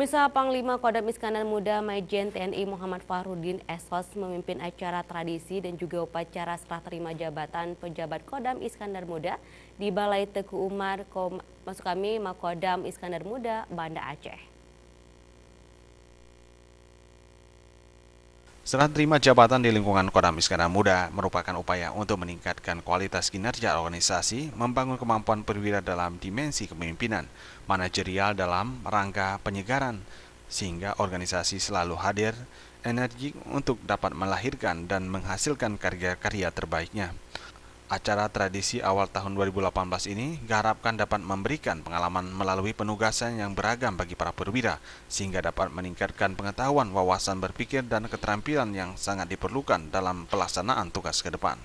Pemirsa Panglima Kodam Iskandar Muda Majen TNI Muhammad Fahrudin SOS memimpin acara tradisi dan juga upacara serah terima jabatan pejabat Kodam Iskandar Muda di Balai Teguh Umar, Makodam Iskandar Muda, Banda Aceh. Serah terima jabatan di lingkungan Kodam Iskandar Muda merupakan upaya untuk meningkatkan kualitas kinerja organisasi, membangun kemampuan perwira dalam dimensi kepemimpinan, manajerial dalam rangka penyegaran, sehingga organisasi selalu hadir, energik untuk dapat melahirkan dan menghasilkan karya-karya terbaiknya. Acara tradisi awal tahun 2018 ini diharapkan dapat memberikan pengalaman melalui penugasan yang beragam bagi para perwira, sehingga dapat meningkatkan pengetahuan, wawasan berpikir, dan keterampilan yang sangat diperlukan dalam pelaksanaan tugas ke depan.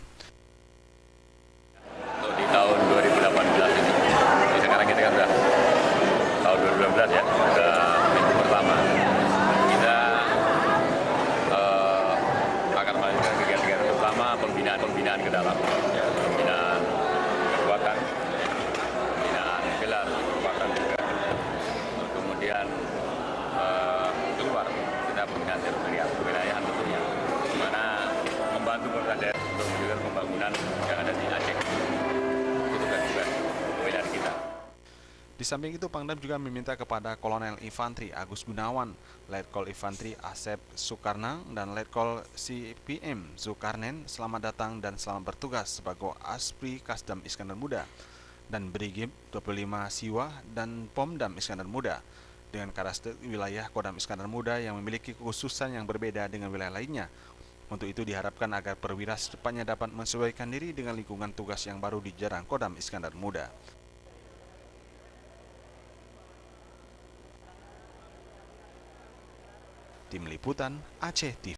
Untuk di tahun 2018 ini, sekarang kita kan sudah tahun 2019 ya, sudah minggu pertama. Kita akan melakukan kegiatan-kegiatan pertama pembinaan ke dalam. Pembinaan kekuatan, pembinaan gelar kekuatan juga. Kemudian keluar kita pembinaan teritorial kewilayahan tentunya, di mana membantu pemerintah daerah untuk mewujudkan pembangunan yang ada di Aceh. Itu tugas kewilayahan kita. Di samping itu, Pangdam juga meminta kepada Kolonel Infantri Agus Gunawan, Letkol Infantri Asep Sukarnang, dan Letkol CPM Zulkarnen selamat datang dan selamat bertugas sebagai Aspri Kasdam Iskandar Muda, dan Brigip 25 Siwa dan Pomdam Iskandar Muda, dengan karakteristik wilayah Kodam Iskandar Muda yang memiliki kekhususan yang berbeda dengan wilayah lainnya. Untuk itu diharapkan agar perwira secepatnya dapat menyesuaikan diri dengan lingkungan tugas yang baru di jajaran Kodam Iskandar Muda. Tim Liputan Aceh TV.